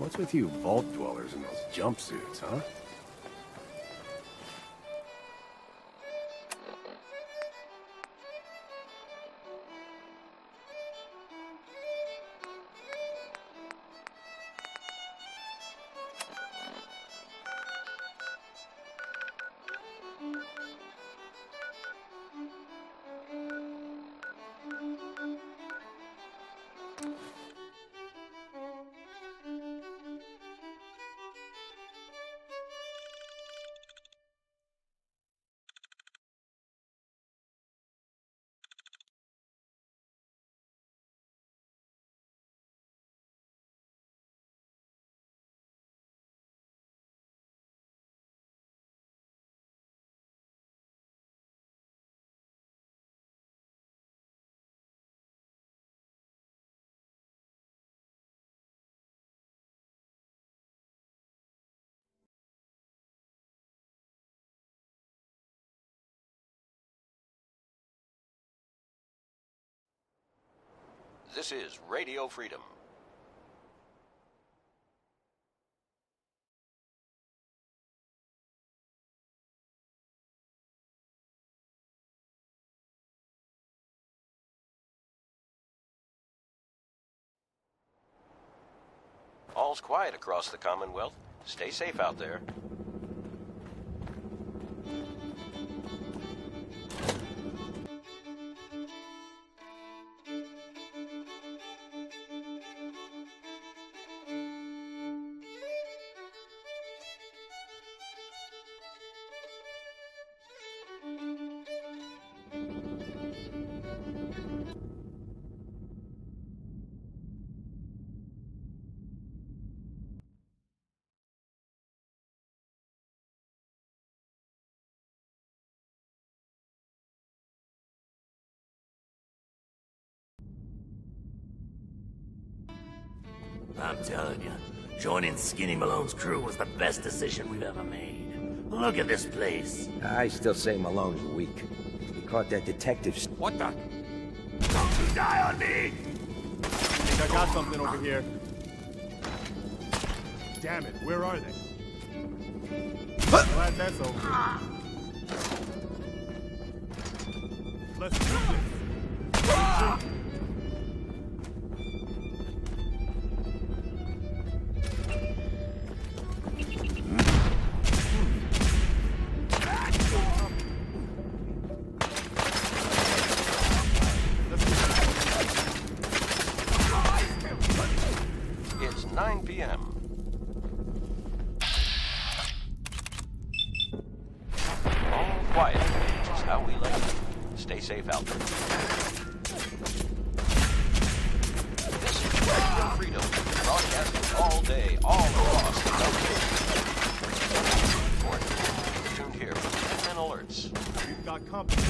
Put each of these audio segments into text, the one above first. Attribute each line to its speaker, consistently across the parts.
Speaker 1: What's with you vault dwellers in those jumpsuits, huh?
Speaker 2: This is Radio Freedom. All's quiet across the Commonwealth. Stay safe out there.
Speaker 3: I'm telling you, joining Skinny Malone's crew was the best decision we've ever made. Look at this place.
Speaker 4: I still say Malone's weak. He caught that detective.
Speaker 3: What the? Don't you die on me!
Speaker 5: I think I got something over here. Damn it, where are they? Glad that's over. Let's do this.
Speaker 2: It's 9 p.m. All quiet, which is how we like it. Stay safe out there. This is Radio Freedom, broadcasting all day, all across the country. Tuned here for 10 alerts.
Speaker 5: We've got company.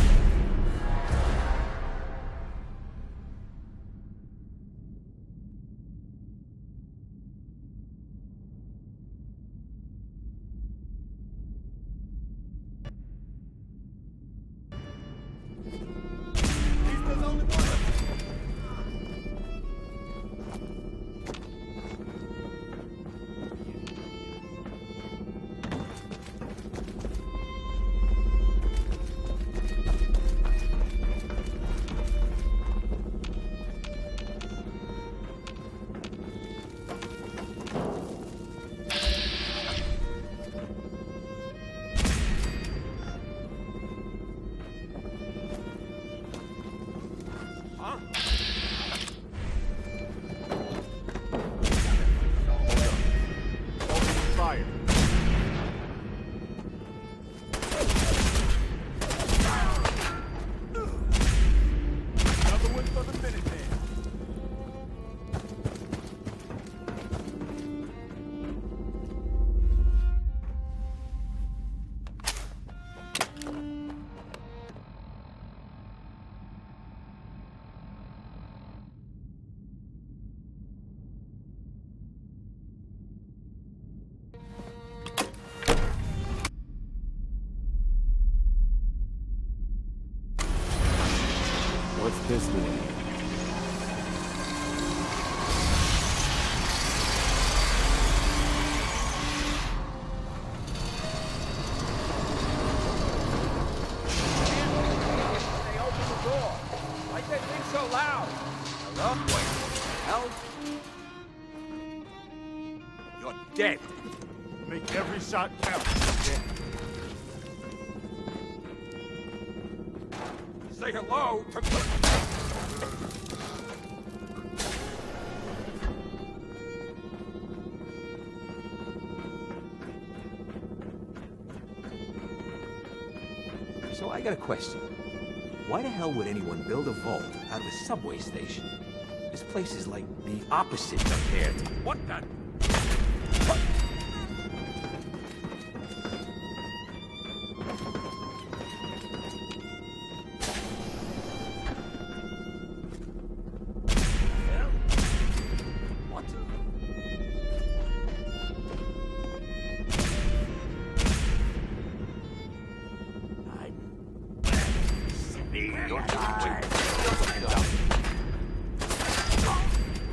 Speaker 1: What's this mean?
Speaker 6: dead.
Speaker 5: Make every shot count.
Speaker 6: Say hello to...
Speaker 7: So I got a question. Why the hell would anyone build a vault out of a subway station? This place is like the opposite compared to...
Speaker 6: What the...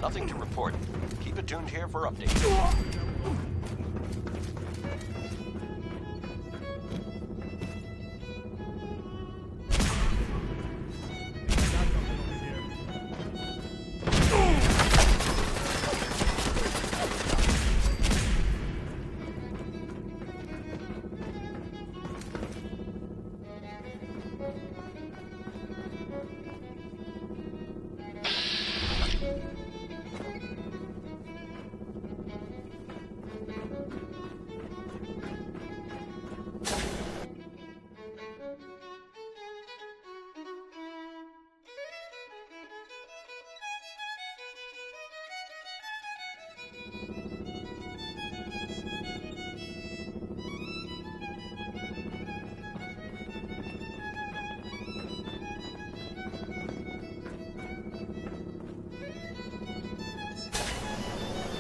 Speaker 2: Nothing to report. Keep it tuned here for updates.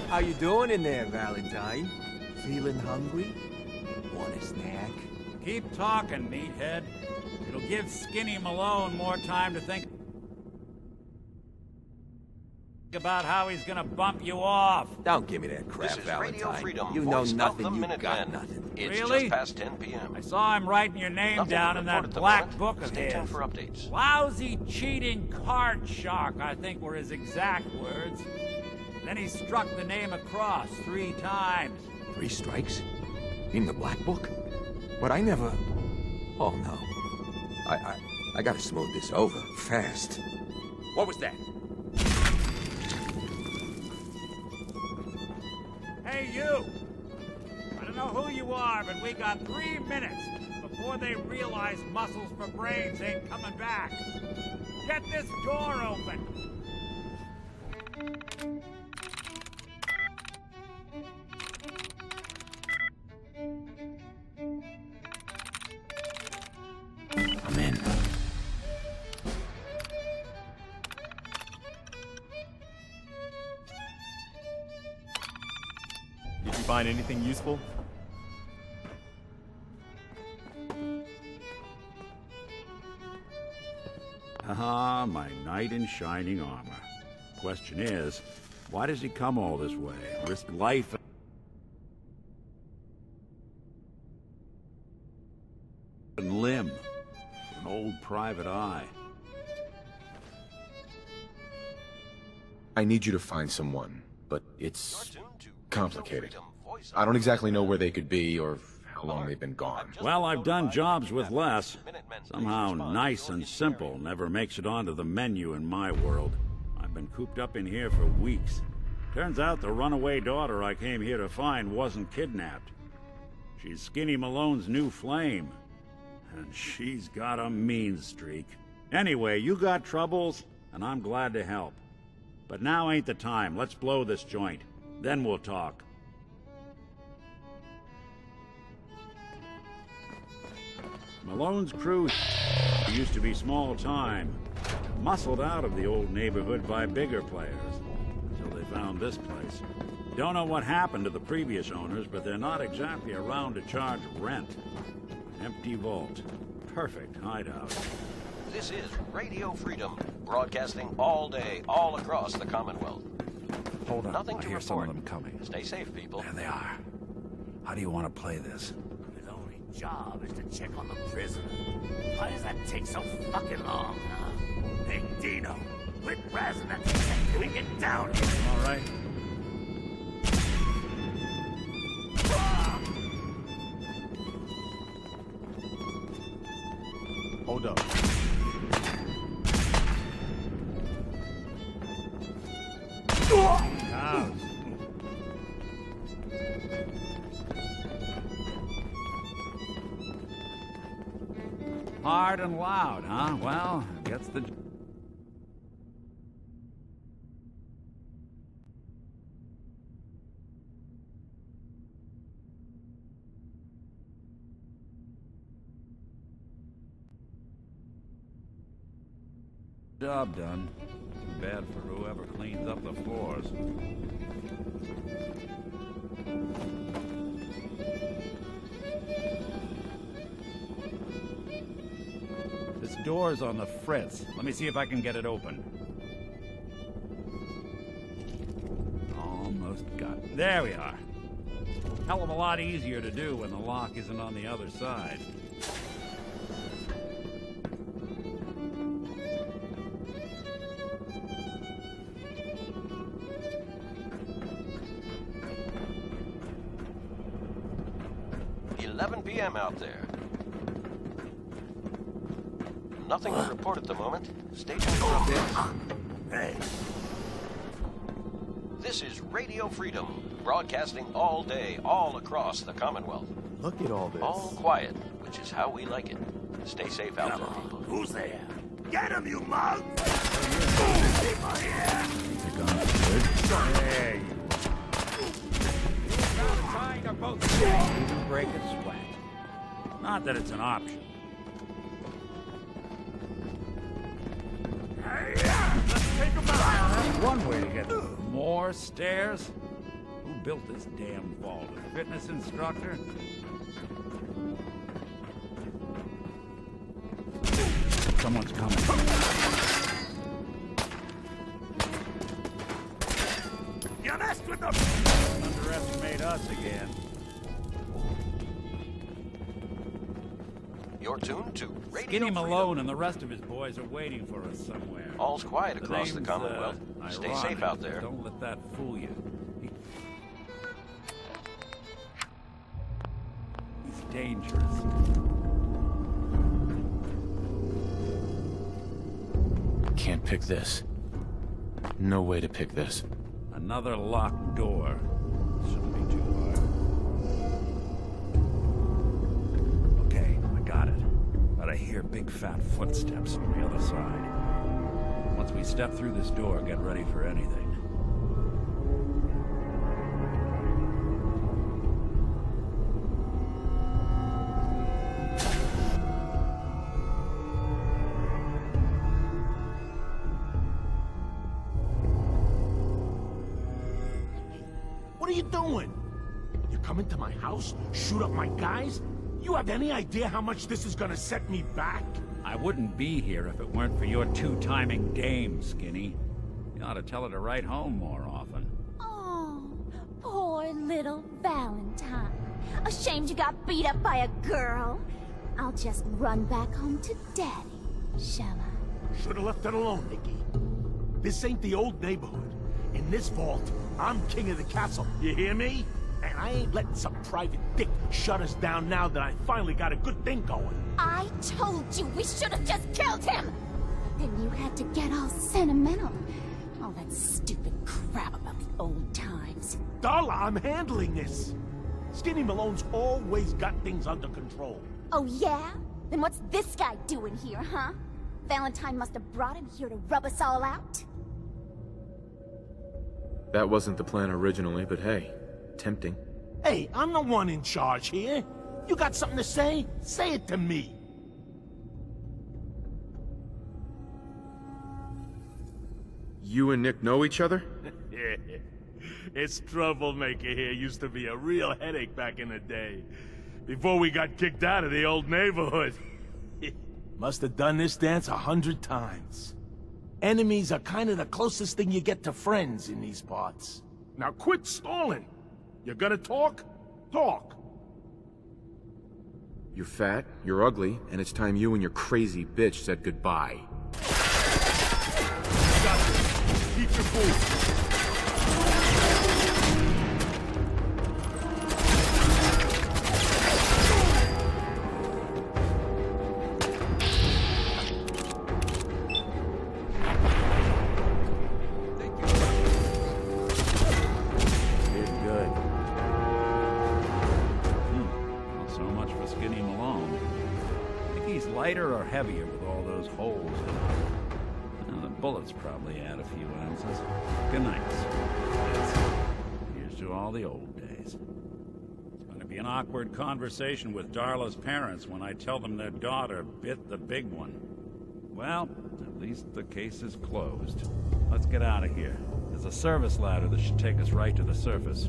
Speaker 4: How you doing in there, Valentine? Feeling hungry? Want a snack?
Speaker 6: Keep talking, meathead. It'll give Skinny Malone more time to think about how he's gonna bump you off.
Speaker 4: Don't give me that crap,
Speaker 2: This is Radio
Speaker 4: Valentine.
Speaker 2: Freedom,
Speaker 4: You know
Speaker 2: voice of
Speaker 4: nothing,
Speaker 2: the
Speaker 4: you
Speaker 2: Minutemen.
Speaker 4: got nothing.
Speaker 2: It's
Speaker 6: Really?
Speaker 2: just past 10 p.m.
Speaker 6: I saw him writing your name
Speaker 2: Nothing
Speaker 6: down
Speaker 2: to
Speaker 6: in
Speaker 2: report
Speaker 6: that
Speaker 2: at the
Speaker 6: black
Speaker 2: moment.
Speaker 6: book of
Speaker 2: Stay tuned
Speaker 6: his.
Speaker 2: for updates.
Speaker 6: Lousy, cheating card shark, I think were his exact words. Then he struck the name across 3 times.
Speaker 7: 3 strikes? In the black book? But I never... Oh, no. I gotta smooth this over, fast. What was that?
Speaker 6: Hey, you! I don't know who you are, but we got 3 minutes before they realize muscles for brains ain't coming back. Get this door open!
Speaker 7: I'm in.
Speaker 5: Did you find anything useful?
Speaker 6: Ah, my knight in shining armor. Question is, why does he come all this way? Risk life and limb for an old private eye.
Speaker 8: I need you to find someone, but
Speaker 2: You're
Speaker 8: it's
Speaker 2: tuned to
Speaker 8: complicated.
Speaker 2: Radio Freedom, voice of
Speaker 8: I don't exactly know where they could be or how long they've been gone.
Speaker 6: Well, I've done jobs with less. Somehow nice and simple never makes it onto the menu in my world. I've been cooped up in here for weeks. Turns out the runaway daughter I came here to find wasn't kidnapped. She's Skinny Malone's new flame. And she's got a mean streak. Anyway, you got troubles, and I'm glad to help. But now ain't the time. Let's blow this joint. Then we'll talk. Malone's crew used to be small time, muscled out of the old neighborhood by bigger players, until they found this place. Don't know what happened to the previous owners, but they're not exactly around to charge rent. Empty vault. Perfect hideout.
Speaker 2: This is Radio Freedom, broadcasting all day, all across the Commonwealth.
Speaker 1: Hold on.
Speaker 2: Nothing
Speaker 1: I
Speaker 2: to
Speaker 1: hear some of
Speaker 2: report.
Speaker 1: them coming.
Speaker 2: Stay safe, people.
Speaker 1: There they are. How do you want to play this?
Speaker 3: His only job is to check on the prisoner. Why does that take so fucking long, huh? Hey, Dino, quit razzing that detective and get down here.
Speaker 5: All right.
Speaker 6: Cows. Hard and loud, huh? Well, gets the job done. Too bad for whoever cleans up the floors. This door's on the fritz. Let me see if I can get it open. Almost got it. There we are. Hell of a lot easier to do when the lock isn't on the other side.
Speaker 2: PM out there. Nothing to report at the moment. Stay tuned for updates.
Speaker 3: Hey.
Speaker 2: This is Radio Freedom, broadcasting all day, all across the Commonwealth.
Speaker 5: Look at all this.
Speaker 2: All quiet, which is how we like it. Stay safe out there, people.
Speaker 3: Who's there? Get him, you mug! People here!
Speaker 6: Hey. Trying to both break a sweat. Not that it's an option.
Speaker 3: Hey, let's take him out!
Speaker 6: That's one way to get more stairs. Who built this damn vault? A fitness instructor? Someone's coming.
Speaker 3: You messed with them!
Speaker 6: Underestimate us again.
Speaker 2: You're tuned to Radio
Speaker 6: Skinny
Speaker 2: Freedom.
Speaker 6: Malone and the rest of his boys are waiting for us somewhere.
Speaker 2: All's quiet across the
Speaker 6: name's,
Speaker 2: Commonwealth. Stay
Speaker 6: ironic.
Speaker 2: safe out there.
Speaker 6: Don't let that fool you. He's dangerous.
Speaker 8: Can't pick this. No way to pick this.
Speaker 6: Another locked door. Shouldn't be too hard. Okay, I got it. But I hear big fat footsteps on the other side. Once we step through this door, get ready for anything.
Speaker 3: What are you doing? You come into my house, shoot up my guys? You have any idea how much this is gonna set me back?
Speaker 6: I wouldn't be here if it weren't for your two-timing dame, Skinny. You ought to tell her to write home more often.
Speaker 9: Oh, poor little Valentine. Ashamed you got beat up by a girl? I'll just run back home to Daddy, shall I?
Speaker 3: Should've left it alone, Nikki. This ain't the old neighborhood. In this vault, I'm king of the castle, you hear me? And I ain't letting some private dick shut us down now that I finally got a good thing going.
Speaker 9: I told you we should have just killed him! Then you had to get all sentimental. All that stupid crap about the old times.
Speaker 3: Darla, I'm handling this. Skinny Malone's always got things under control.
Speaker 9: Oh yeah? Then what's this guy doing here, huh? Valentine must have brought him here to rub us all out?
Speaker 8: That wasn't the plan originally, but hey, tempting.
Speaker 3: Hey, I'm the one in charge here. You got something to say? Say it to me.
Speaker 8: You and Nick know each other?
Speaker 3: This troublemaker here used to be a real headache back in the day. Before we got kicked out of the old neighborhood. Must have done this dance 100 times. Enemies are kind of the closest thing you get to friends in these parts. Now quit stalling. You gonna talk? Talk.
Speaker 8: You're fat, you're ugly, and it's time you and your crazy bitch said goodbye.
Speaker 3: Got this. Keep your cool.
Speaker 6: lighter or heavier with all those holes in it? Well, the bullets probably add a few ounces. Good night. Here's to all the old days. It's going to be an awkward conversation with Darla's parents when I tell them their daughter bit the big one. Well, at least the case is closed. Let's get out of here. There's a service ladder that should take us right to the surface.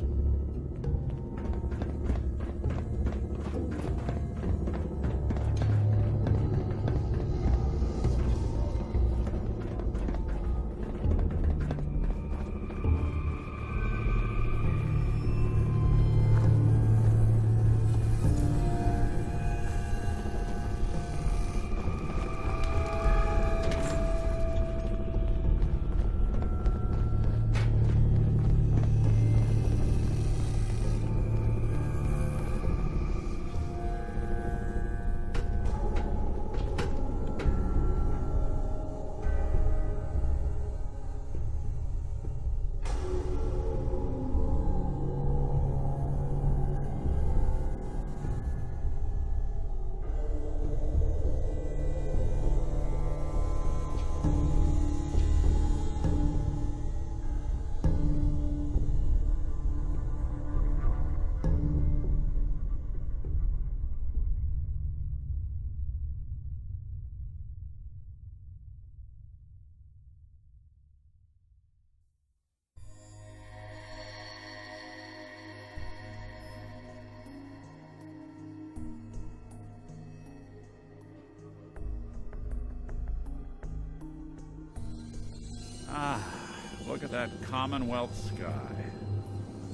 Speaker 6: Look at that Commonwealth sky.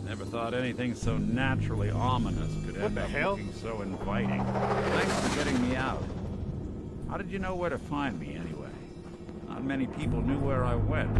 Speaker 6: Never thought anything so naturally ominous could end up looking so inviting. Thanks for getting me out. How did you know where to find me, anyway? Not many people knew where I went.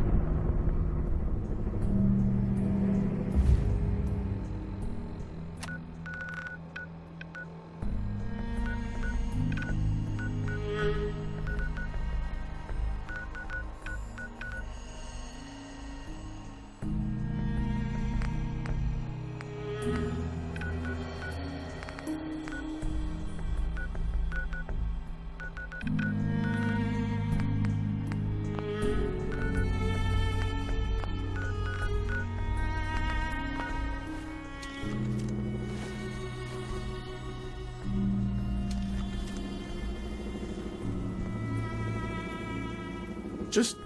Speaker 10: Just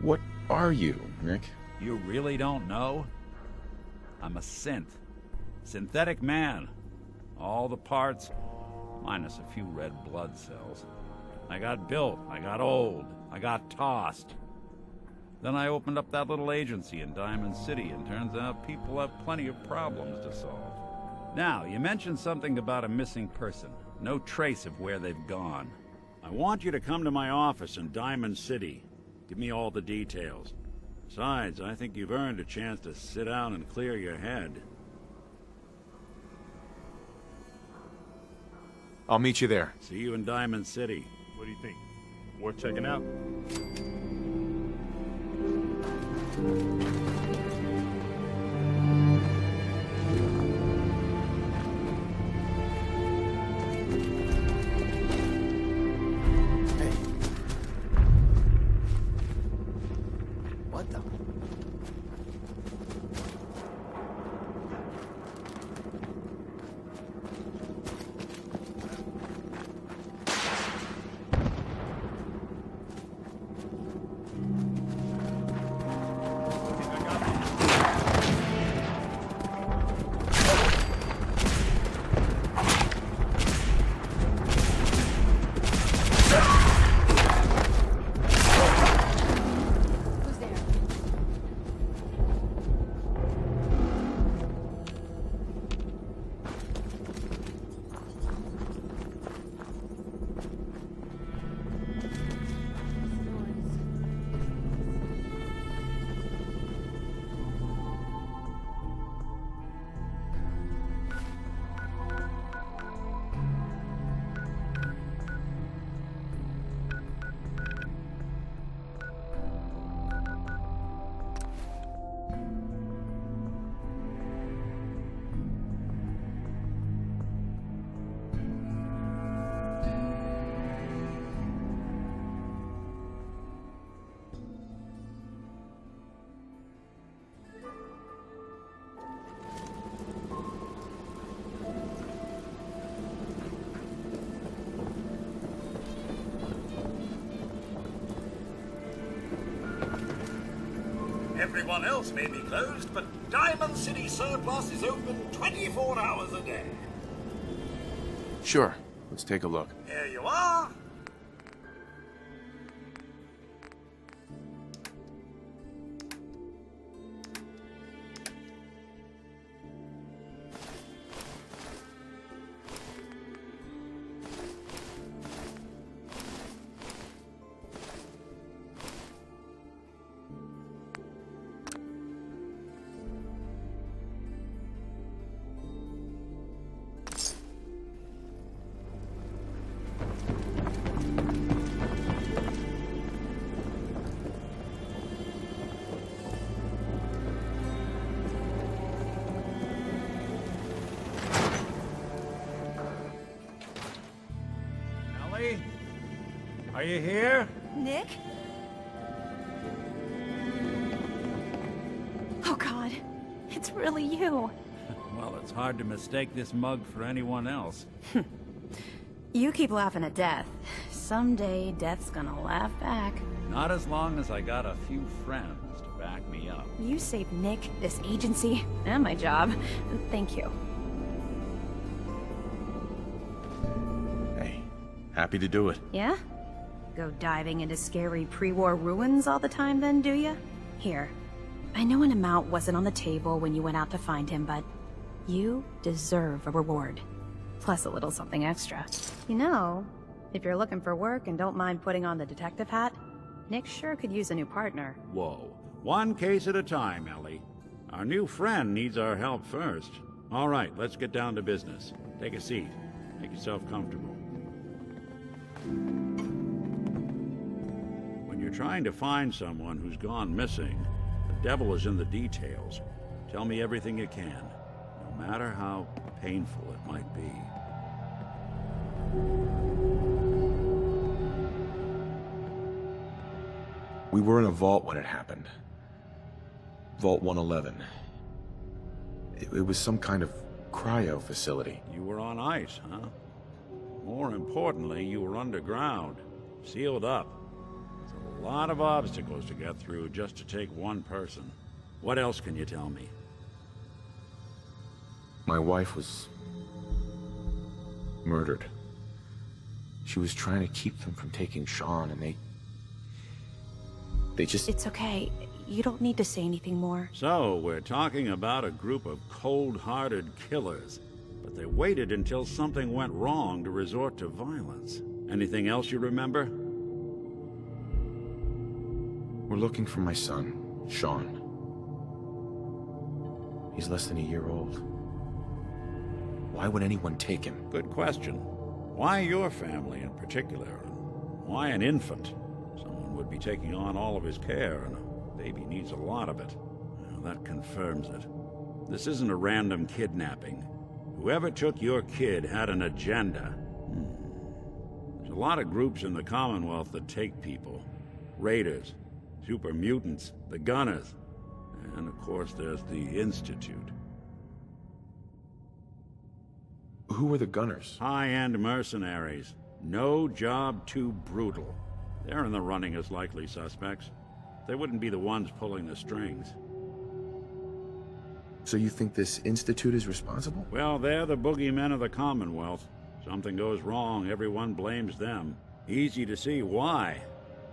Speaker 10: what are you, Rick?
Speaker 6: You really don't know? I'm a synth. Synthetic man. All the parts, minus a few red blood cells. I got built, I got old, I got tossed. Then I opened up that little agency in Diamond City, and turns out people have plenty of problems to solve. Now, you mentioned something about a missing person. No trace of where they've gone. I want you to come to my office in Diamond City. Give me all the details. Besides, I think you've earned a chance to sit down and clear your head.
Speaker 10: I'll meet you there.
Speaker 6: See you in Diamond City.
Speaker 5: What do you think? Worth checking out?
Speaker 4: What the?
Speaker 11: Everyone else may be closed, but Diamond City Surplus is open 24 hours a day.
Speaker 10: Sure. Let's take a look.
Speaker 11: Here you are.
Speaker 1: Ellie? Are you here?
Speaker 12: Nick? Oh God, it's really you.
Speaker 1: Well, it's hard to mistake this mug for anyone else.
Speaker 12: You keep laughing at death. Someday, death's gonna laugh back.
Speaker 1: Not as long as I got a few friends to back me up.
Speaker 12: You saved Nick, this agency, and my job. Thank you.
Speaker 10: Hey, happy to do it.
Speaker 12: Yeah? Go diving into scary pre-war ruins all the time then, do ya? Here. I know an amount wasn't on the table when you went out to find him, but you deserve a reward. Plus a little something extra. You know, if you're looking for work and don't mind putting on the detective hat, Nick sure could use a new partner.
Speaker 6: Whoa. One case at a time, Ellie. Our new friend needs our help first. All right, let's get down to business. Take a seat. Make yourself comfortable. When you're trying to find someone who's gone missing, the devil is in the details. Tell me everything you can, no matter how painful it might be.
Speaker 10: We were in a vault when it happened. Vault 111. It was some kind of cryo facility.
Speaker 6: You were on ice, huh? More importantly, you were underground, sealed up. It's a lot of obstacles to get through just to take one person. What else can you tell me?
Speaker 10: My wife was murdered. She was trying to keep them from taking Sean, and they just...
Speaker 12: It's okay. You don't need to say anything more.
Speaker 6: So, we're talking about a group of cold-hearted killers, but they waited until something went wrong to resort to violence. Anything else you remember?
Speaker 10: We're looking for my son, Sean. He's less than a year old. Why would anyone take him?
Speaker 6: Good question. Why your family in particular? And why an infant? Someone would be taking on all of his care, and a baby needs a lot of it. Well, that confirms it. This isn't a random kidnapping. Whoever took your kid had an agenda. There's a lot of groups in the Commonwealth that take people. Raiders, super mutants, the Gunners, and of course there's the Institute.
Speaker 10: Who were the Gunners?
Speaker 6: High-end mercenaries. No job too brutal. They're in the running as likely suspects. They wouldn't be the ones pulling the strings.
Speaker 10: So you think this Institute is responsible?
Speaker 6: Well, they're the boogeymen of the Commonwealth. Something goes wrong, everyone blames them. Easy to see why.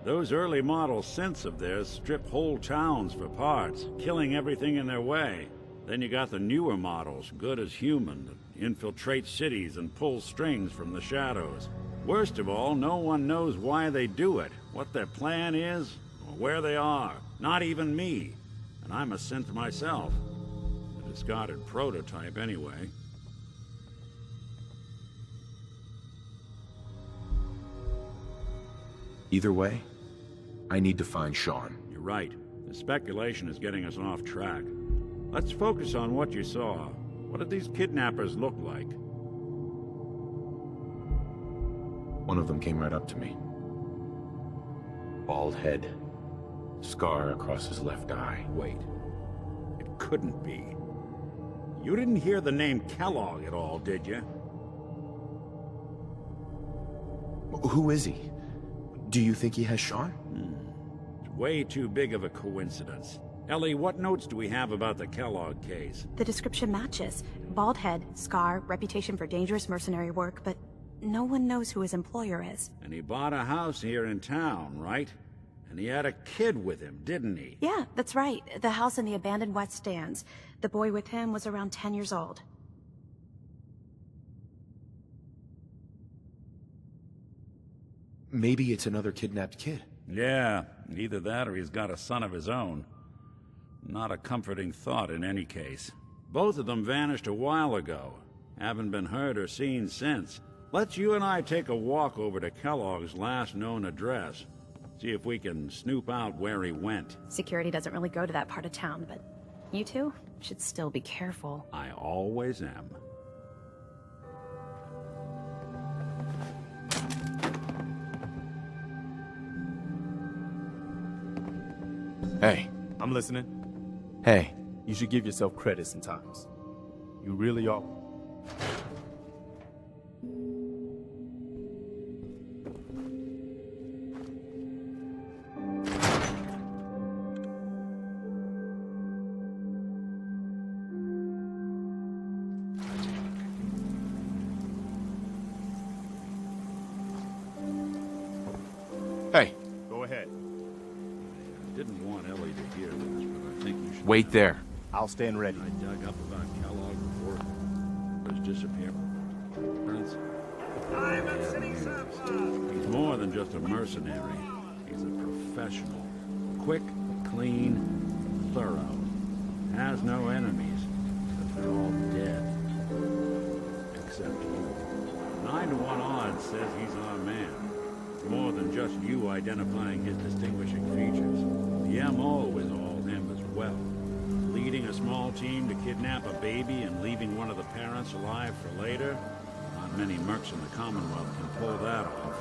Speaker 6: Those early model synths of theirs strip whole towns for parts, killing everything in their way. Then you got the newer models, good as human, that infiltrate cities and pull strings from the shadows. Worst of all, no one knows why they do it, what their plan is, or where they are. Not even me. And I'm a synth myself. A discarded prototype, anyway.
Speaker 10: Either way, I need to find Sean.
Speaker 6: You're right. The speculation is getting us off track. Let's focus on what you saw. What did these kidnappers look like?
Speaker 10: One of them came right up to me. Bald head. Scar across his left eye.
Speaker 6: Wait. It couldn't be. You didn't hear the name Kellogg at all, did you?
Speaker 10: Who is he? Do you think he has Sean?
Speaker 6: It's way too big of a coincidence. Ellie, what notes do we have about the Kellogg case?
Speaker 12: The description matches. Bald head, scar, reputation for dangerous mercenary work, but no one knows who his employer is.
Speaker 6: And he bought a house here in town, right? And he had a kid with him, didn't he?
Speaker 12: Yeah, that's right. The house in the abandoned West Stands. The boy with him was around 10 years old.
Speaker 10: Maybe it's another kidnapped kid.
Speaker 6: Yeah, either that or he's got a son of his own. Not a comforting thought in any case. Both of them vanished a while ago. Haven't been heard or seen since. Let's you and I take a walk over to Kellogg's last known address. See if we can snoop out where he went.
Speaker 12: Security doesn't really go to that part of town, but you two should still be careful.
Speaker 6: I always am.
Speaker 5: Hey. I'm listening.
Speaker 8: Hey.
Speaker 5: You should give yourself credit sometimes. You really are. Hey. Go ahead.
Speaker 6: I didn't want Ellie to hear this, but I think you should...
Speaker 8: Wait there.
Speaker 5: I'll stand ready.
Speaker 6: I dug up about Kellogg before his disappearance.
Speaker 11: Diamond City surplus!
Speaker 6: He's more than just a mercenary. He's a professional. Quick, clean, thorough. Has no enemies, but they're all dead. Except you. 9 to 1 odds says he's our man. More than just you identifying his distinguishing features. The MO is all him as well. Leading a small team to kidnap a baby and leaving one of the parents alive for later? Not many mercs in the Commonwealth can pull that off.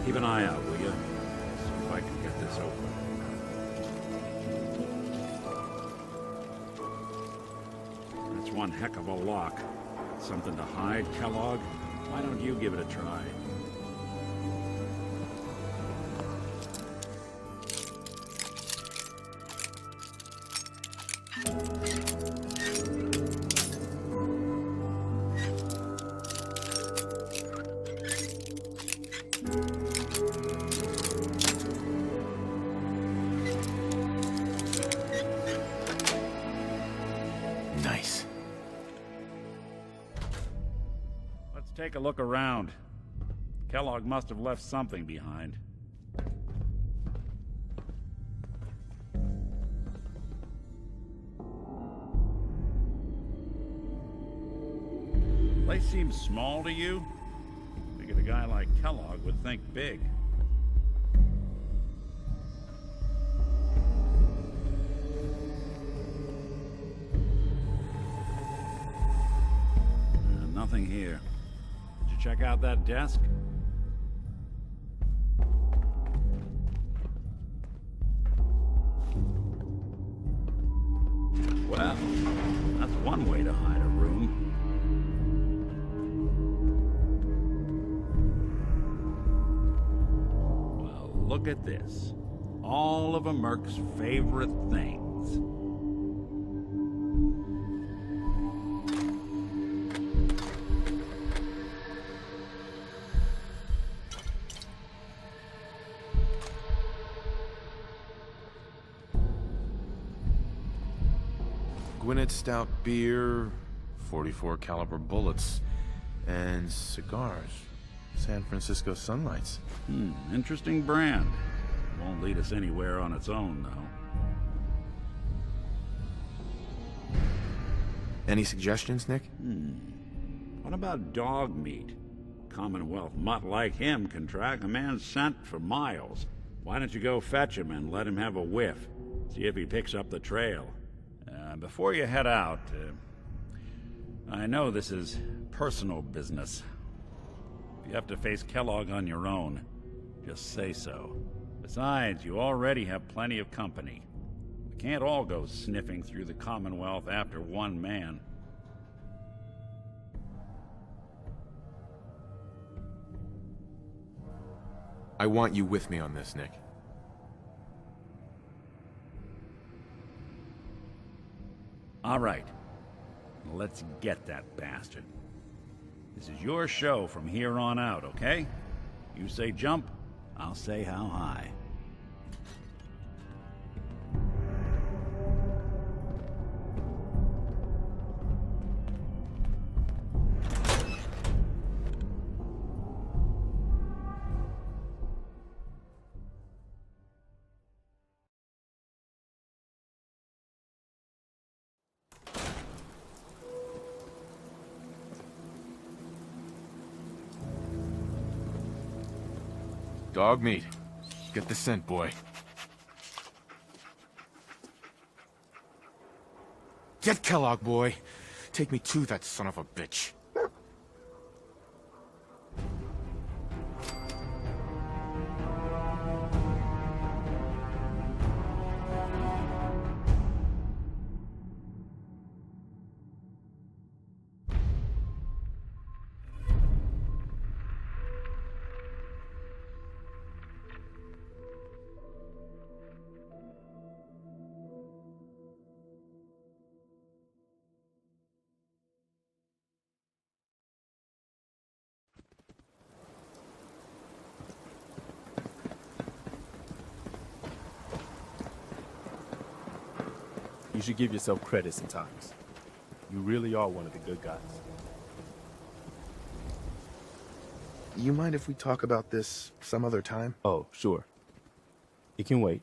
Speaker 6: Keep an eye out, will you? See if I can get this open. That's one heck of a lock. Something to hide, Kellogg? Why don't you give it a try?
Speaker 8: Nice.
Speaker 6: Let's take a look around. Kellogg must have left something behind. Place seems small to you? Figured a guy like Kellogg would think big. Nothing here. Did you check out that desk? Well, that's one way to hide a room. Well, look at this. All of a merc's favorite things.
Speaker 10: Gwinnett Stout beer, 44 caliber bullets, and cigars. San Francisco Sunlights.
Speaker 6: Interesting brand. Won't lead us anywhere on its own, though.
Speaker 10: Any suggestions, Nick?
Speaker 6: What about dog meat? Commonwealth mutt like him can track a man's scent for miles. Why don't you go fetch him and let him have a whiff? See if he picks up the trail. Before you head out, I know this is personal business. If you have to face Kellogg on your own, just say so. Besides, you already have plenty of company. We can't all go sniffing through the Commonwealth after one man.
Speaker 10: I want you with me on this, Nick.
Speaker 6: All right. Let's get that bastard. This is your show from here on out, okay? You say jump, I'll say how high.
Speaker 10: Dog meat. Get the scent, boy. Get Kellogg, boy. Take me to that son of a bitch.
Speaker 5: You should give yourself credit sometimes. You really are one of the good guys.
Speaker 13: You mind if we talk about this some other time?
Speaker 5: Oh, sure. It can wait.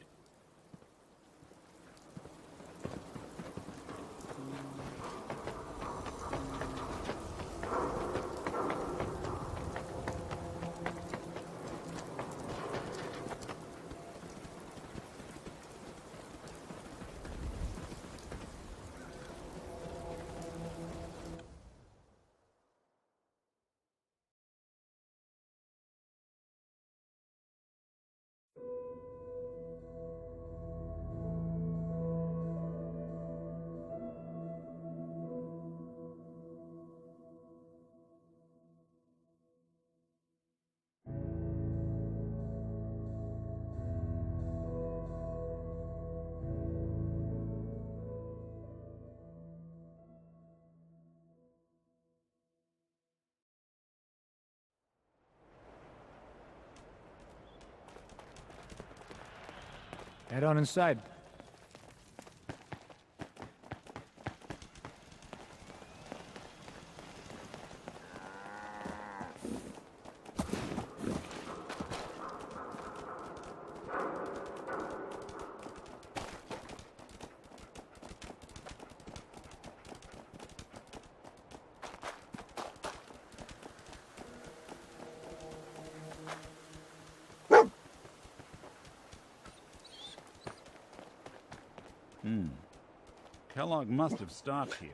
Speaker 14: Head on inside.
Speaker 6: Kellogg must have stopped here.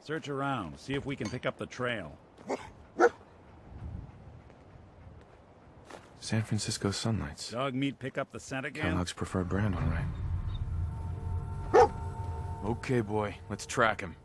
Speaker 6: Search around, see if we can pick up the trail.
Speaker 10: San Francisco Sunlights.
Speaker 6: Dog meat pick up the scent again?
Speaker 10: Kellogg's preferred brand, all right.
Speaker 3: Okay, boy, let's track him.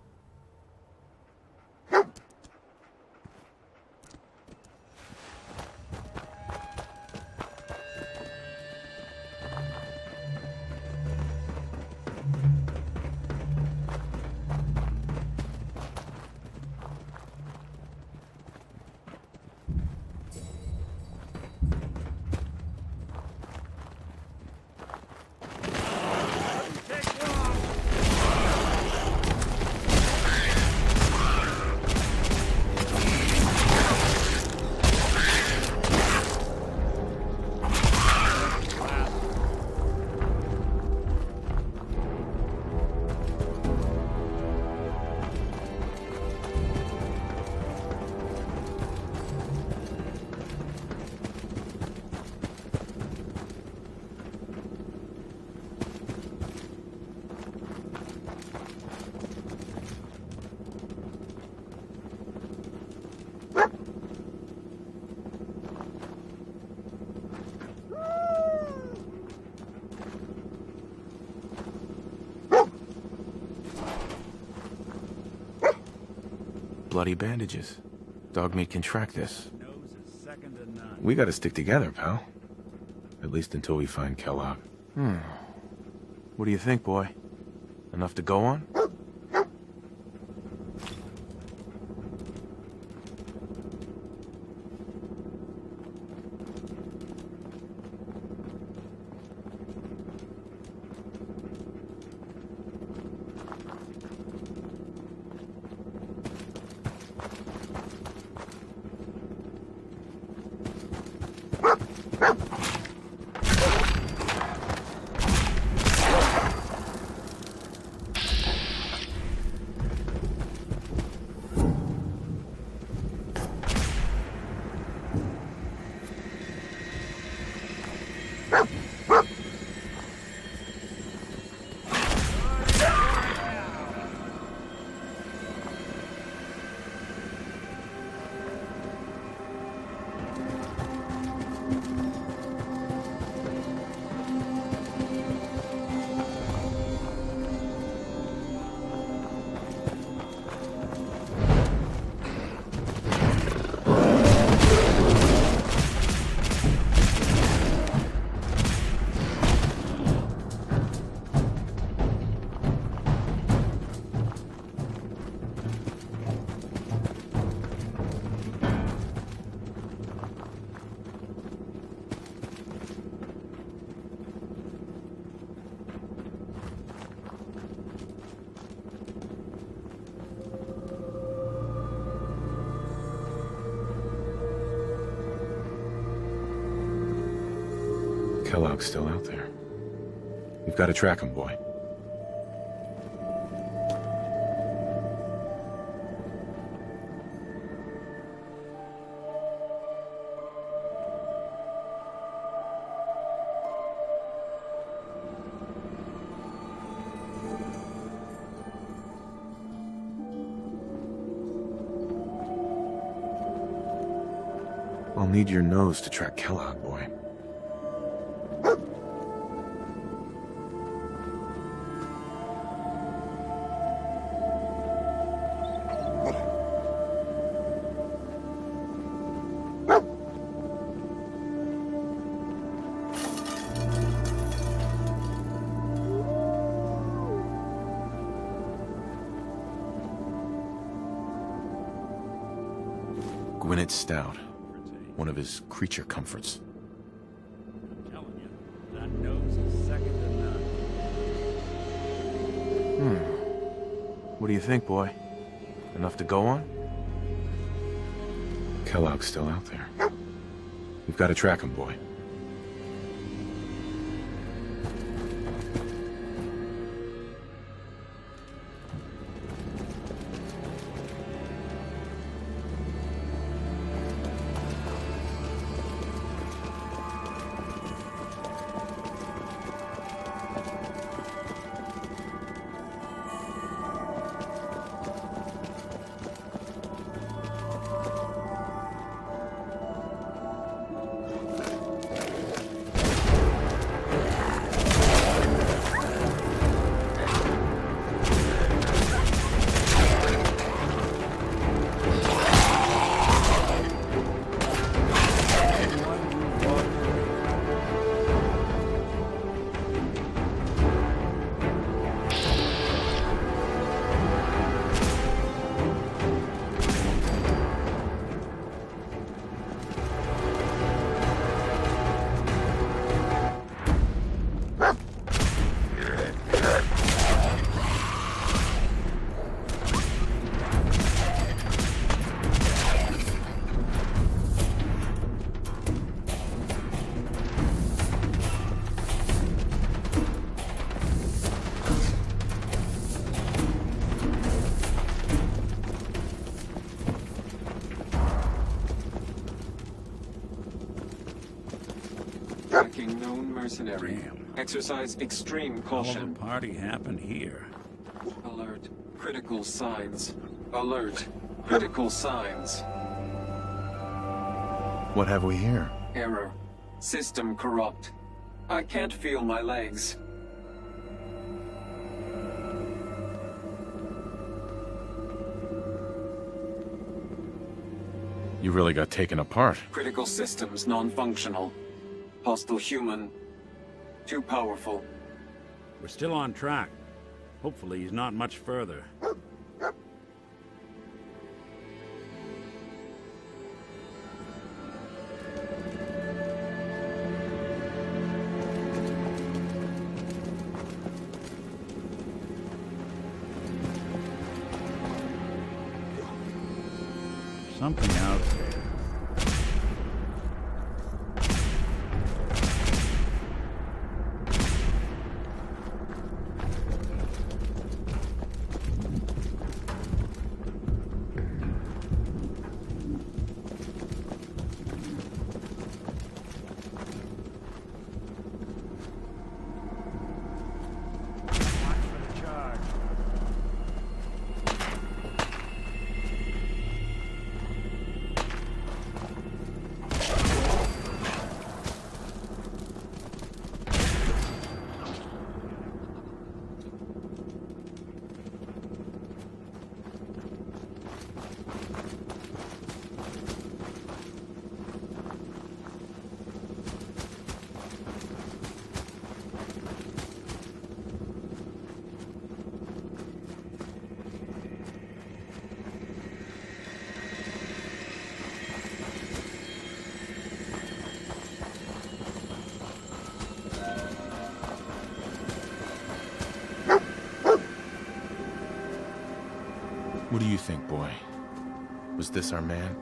Speaker 13: bloody bandages. Dogmeat can track this.
Speaker 6: Nose is second to none.
Speaker 10: We gotta stick together, pal. At least until we find Kellogg.
Speaker 13: What do you think, boy? Enough to go on?
Speaker 10: Kellogg's still out there. We've got to track him, boy. I'll need your nose to track Kellogg, boy. Stout. One of his creature comforts.
Speaker 6: I'm telling you, that nose is second to none.
Speaker 13: What do you think, boy? Enough to go on?
Speaker 10: Kellogg's still out there. We've got to track him, boy.
Speaker 14: Known mercenary. Exercise extreme caution.
Speaker 6: All the party happened here.
Speaker 14: Alert. Critical signs. Alert. Critical signs.
Speaker 13: What have we here?
Speaker 14: Error. System corrupt. I can't feel my legs.
Speaker 10: You really got taken apart.
Speaker 14: Critical systems non-functional. Hostile human. Too powerful.
Speaker 6: We're still on track. Hopefully he's not much further. Something out there.
Speaker 10: What do you think, boy? Was this our man?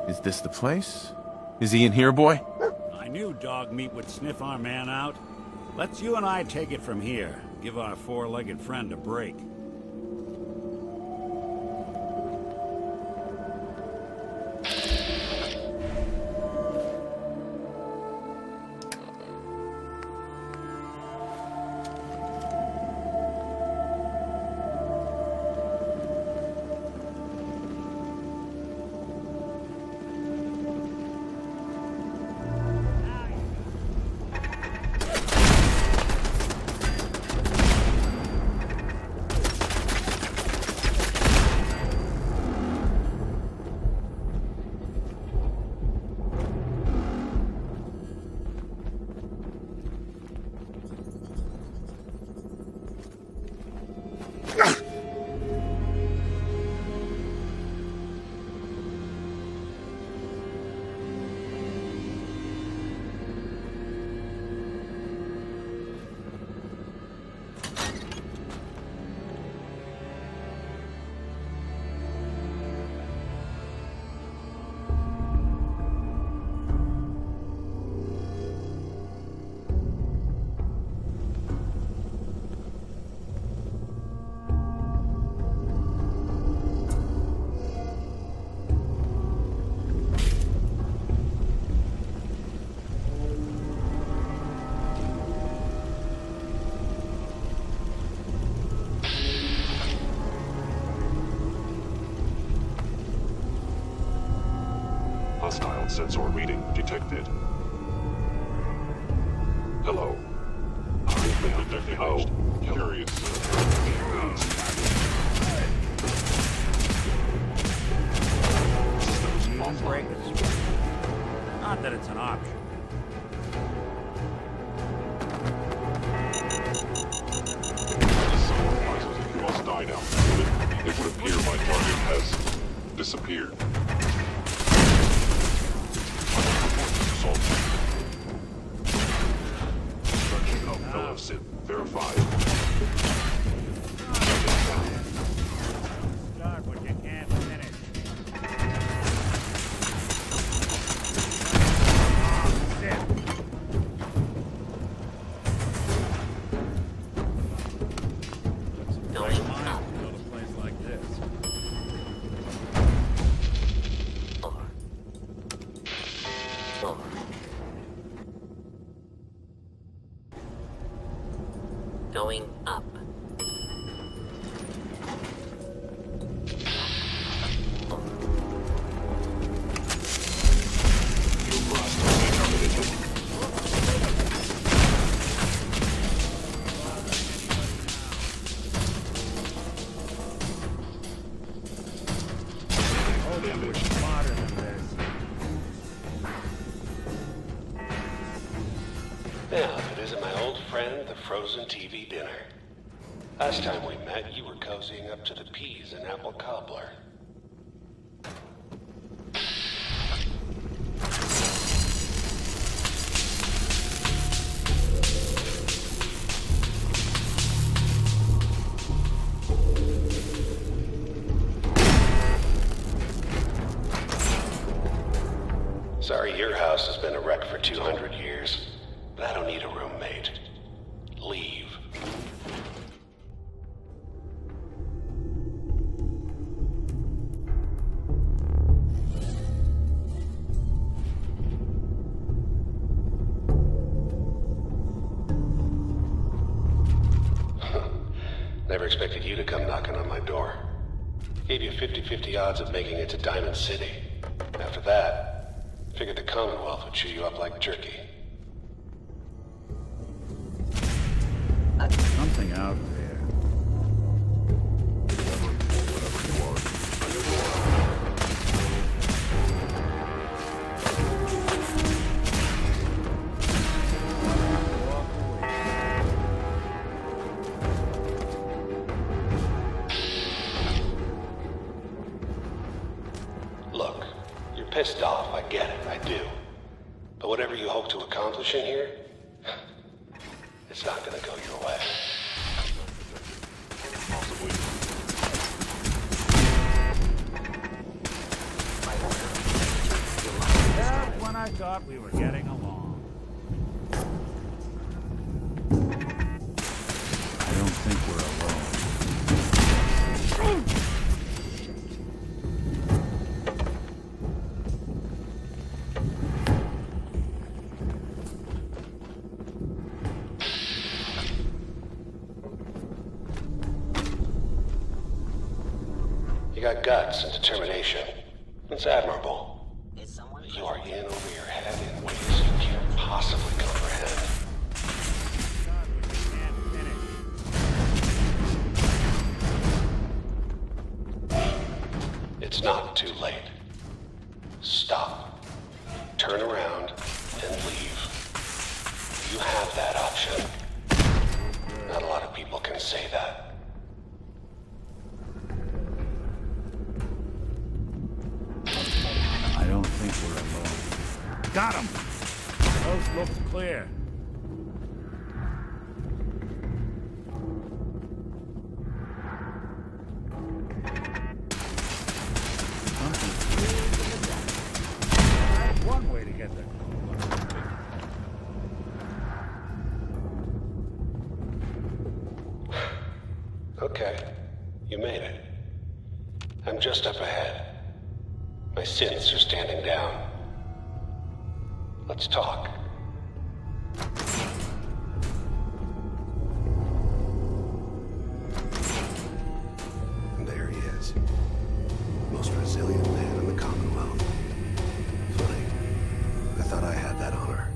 Speaker 10: Is this the place? Is he in here, boy?
Speaker 6: I knew dog meat would sniff our man out. Let's you and I take it from here. Give our four-legged friend a break.
Speaker 15: Hostile sensor reading detected. Hello. Oh, curious.
Speaker 6: Break it. Not that it's an option.
Speaker 15: If you all died out, it would appear my target has disappeared.
Speaker 16: going up.
Speaker 17: Now, if it isn't my old friend, the frozen TV dinner. Last time we met, you were cozying up to the peas and apple cobbler. Sorry your house has been a wreck for 200 years, but I don't need a roommate. Leave. Never expected you to come knocking on my door. Gave you 50-50 odds of making it to Diamond City. After that, figured the Commonwealth would chew you up like jerky.
Speaker 1: Something out there.
Speaker 17: Look, you're pissed off, I get it, I do. But whatever you hope to accomplish in here, it's not gonna go your way.
Speaker 1: Just when I thought we were getting along. I don't think we're alone.
Speaker 17: You got guts and determination. It's admirable. You are in over your head in ways you can't possibly comprehend. It's not too late. Stop. Turn around and leave. You have that option. Not a lot of people can say that.
Speaker 1: I don't think we're alone. Got him! Coast looks clear. That's one way to get there.
Speaker 17: Okay, you made it. I'm just up ahead. My sins are standing down. Let's talk. And there he is. Most resilient man in the Commonwealth. Funny. I thought I had that honor.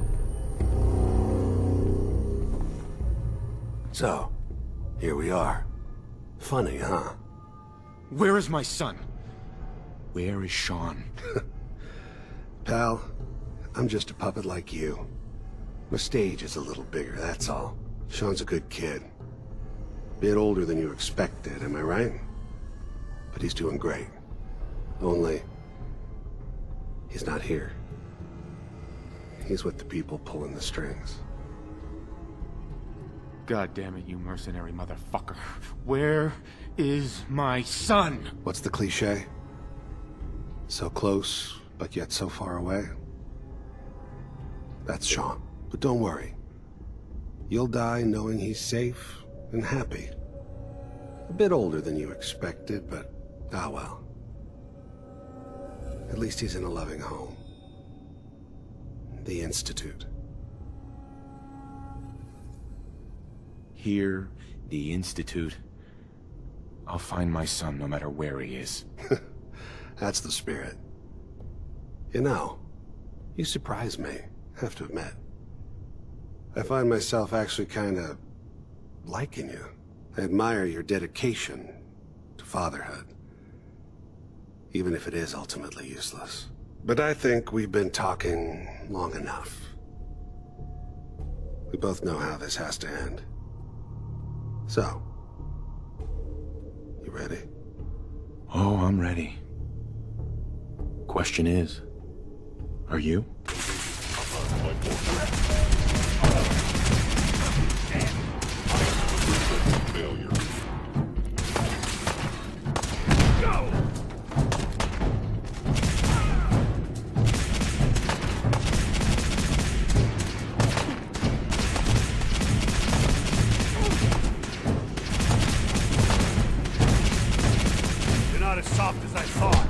Speaker 17: So, here we are. Funny, huh?
Speaker 10: Where is my son? Where is Sean?
Speaker 17: Pal, I'm just a puppet like you. My stage is a little bigger, that's all. Sean's a good kid. Bit older than you expected, am I right? But he's doing great. Only, he's not here. He's with the people pulling the strings.
Speaker 10: God damn it, you mercenary motherfucker. Where is my son?
Speaker 17: What's the cliche? So close, but yet so far away? That's Sean. But don't worry. You'll die knowing he's safe and happy. A bit older than you expected, but ah well. At least he's in a loving home. The Institute.
Speaker 10: Here, the Institute. I'll find my son no matter where he is.
Speaker 17: That's the spirit. You know, you surprise me, I have to admit. I find myself actually kind of liking you. I admire your dedication to fatherhood, even if it is ultimately useless. But I think we've been talking long enough. We both know how this has to end. So, you ready?
Speaker 10: Oh, I'm ready. Question is, are you?
Speaker 15: Failure.
Speaker 1: Go! You're not as soft as I thought.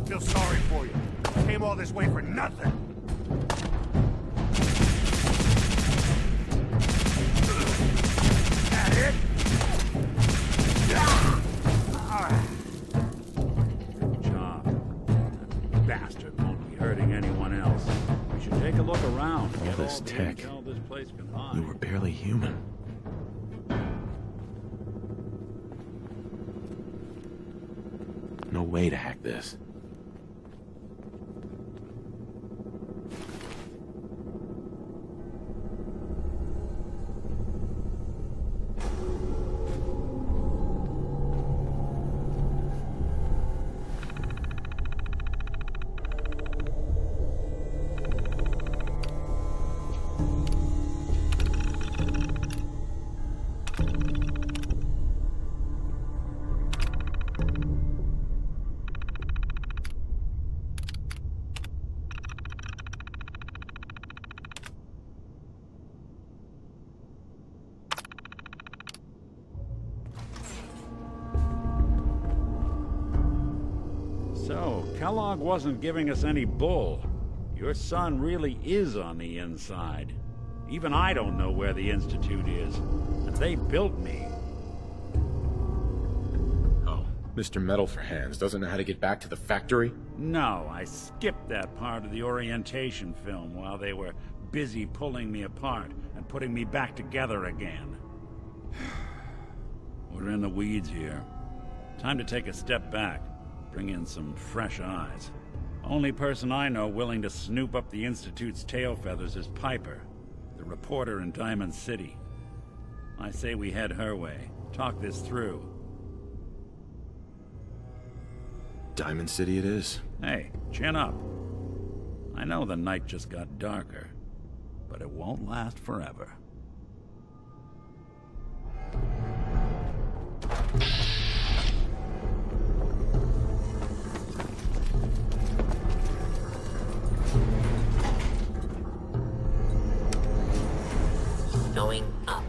Speaker 1: Feel sorry for you. Came all this way for nothing. That it?
Speaker 6: Good job. That bastard won't be hurting anyone else. We should take a look around.
Speaker 10: All
Speaker 6: Get
Speaker 10: this
Speaker 6: the
Speaker 10: tech.
Speaker 6: intel this place can hide.
Speaker 10: You were barely human. No way to hack this.
Speaker 6: So, Kellogg wasn't giving us any bull. Your son really is on the inside. Even I don't know where the Institute is. And they built me.
Speaker 10: Oh, Mr. Metal for Hands doesn't know how to get back to the factory?
Speaker 6: No, I skipped that part of the orientation film while they were busy pulling me apart and putting me back together again. We're in the weeds here. Time to take a step back. Bring in some fresh eyes. Only person I know willing to snoop up the Institute's tail feathers is Piper, the reporter in Diamond City. I say we head her way. Talk this through.
Speaker 10: Diamond City it is.
Speaker 6: Hey, chin up. I know the night just got darker, but it won't last forever.
Speaker 16: Going up.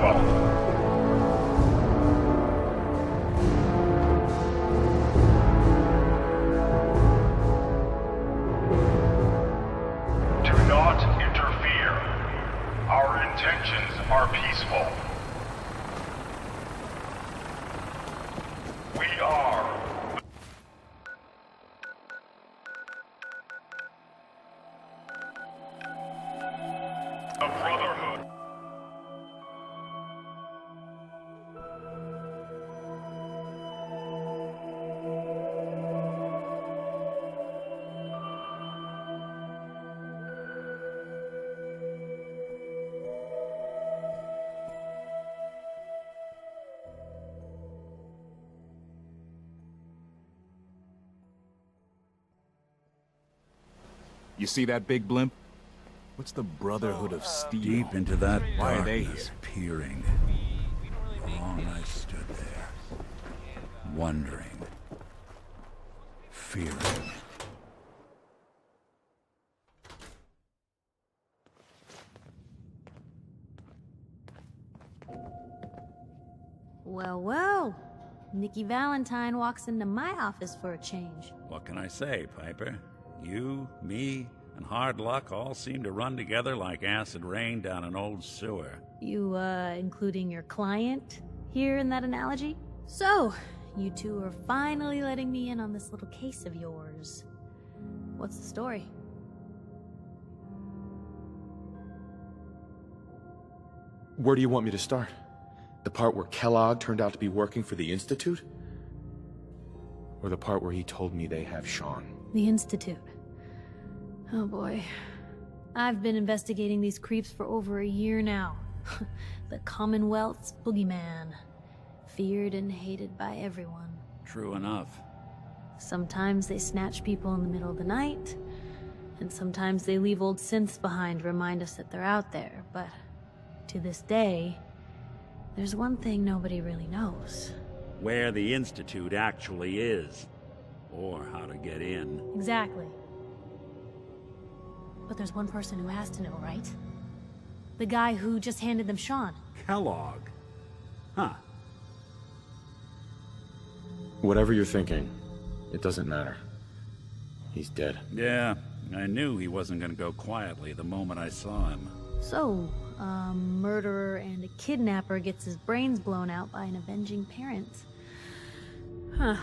Speaker 15: vault. Do not interfere. Our intentions are peaceful. We are the Brotherhood.
Speaker 5: You see that big blimp? What's the Brotherhood of Steel?
Speaker 6: Deep into that
Speaker 5: Why are they
Speaker 6: darkness,
Speaker 5: here?
Speaker 6: peering. Long I stood there, wondering, fearing.
Speaker 18: Well, well. Nikki Valentine walks into my office for a change.
Speaker 6: What can I say, Piper? You, me, and hard luck all seem to run together like acid rain down an old sewer.
Speaker 18: You, including your client here in that analogy? So, you two are finally letting me in on this little case of yours. What's the story?
Speaker 10: Where do you want me to start? The part where Kellogg turned out to be working for the Institute? Or the part where he told me they have Sean?
Speaker 18: The Institute. Oh boy. I've been investigating these creeps for over a year now. The Commonwealth's boogeyman. Feared and hated by everyone.
Speaker 6: True enough.
Speaker 18: Sometimes they snatch people in the middle of the night, and sometimes they leave old synths behind to remind us that they're out there, but to this day, there's one thing nobody really knows.
Speaker 6: Where the Institute actually is. Or how to get in.
Speaker 18: Exactly. But there's one person who has to know, right? The guy who just handed them Sean.
Speaker 6: Kellogg. Huh.
Speaker 10: Whatever you're thinking, it doesn't matter. He's dead.
Speaker 6: Yeah, I knew he wasn't gonna go quietly the moment I saw him.
Speaker 18: So, a murderer and a kidnapper gets his brains blown out by an avenging parent. Huh.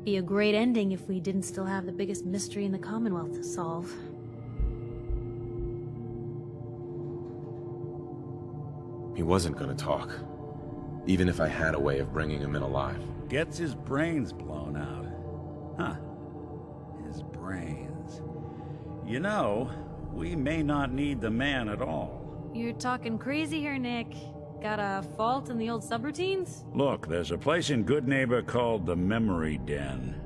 Speaker 18: Be a great ending if we didn't still have the biggest mystery in the Commonwealth to solve.
Speaker 10: He wasn't gonna talk. Even if I had a way of bringing him in alive.
Speaker 6: Gets his brains blown out. Huh. His brains. You know, we may not need the man at all.
Speaker 18: You're talking crazy here, Nick. Got a fault in the old subroutines?
Speaker 6: Look, there's a place in Good Neighbor called the Memory Den.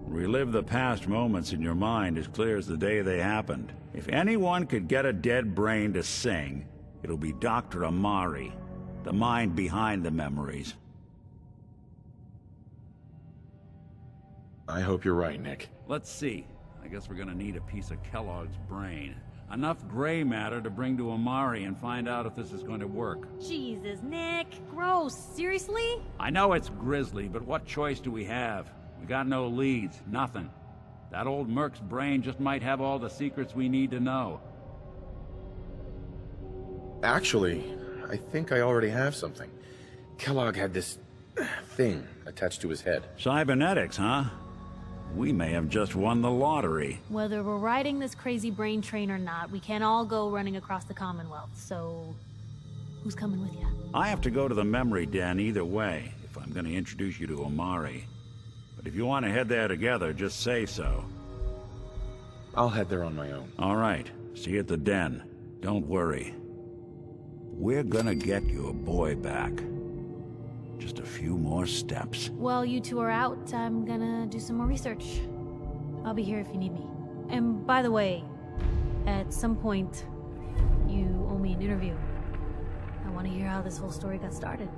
Speaker 6: Relive the past moments in your mind as clear as the day they happened. If anyone could get a dead brain to sing, it'll be Dr. Amari, the mind behind the memories.
Speaker 10: I hope you're right, Nick.
Speaker 6: Let's see. I guess we're gonna need a piece of Kellogg's brain. Enough gray matter to bring to Amari and find out if this is going to work.
Speaker 18: Jesus, Nick. Gross. Seriously?
Speaker 6: I know it's grisly, but what choice do we have? We got no leads, nothing. That old Merc's brain just might have all the secrets we need to know.
Speaker 10: Actually, I think I already have something. Kellogg had this thing attached to his head.
Speaker 6: Cybernetics, huh? We may have just won the lottery.
Speaker 18: Whether we're riding this crazy brain train or not, we can't all go running across the Commonwealth, so... who's coming with you?
Speaker 6: I have to go to the Memory Den either way, if I'm going to introduce you to Amari. But if you want to head there together, just say so.
Speaker 10: I'll head there on my own.
Speaker 6: All right. See you at the den. Don't worry. We're gonna get your boy back. Just a few more steps.
Speaker 18: While you two are out, I'm gonna do some more research. I'll be here if you need me. And by the way, at some point, you owe me an interview. I want to hear how this whole story got started.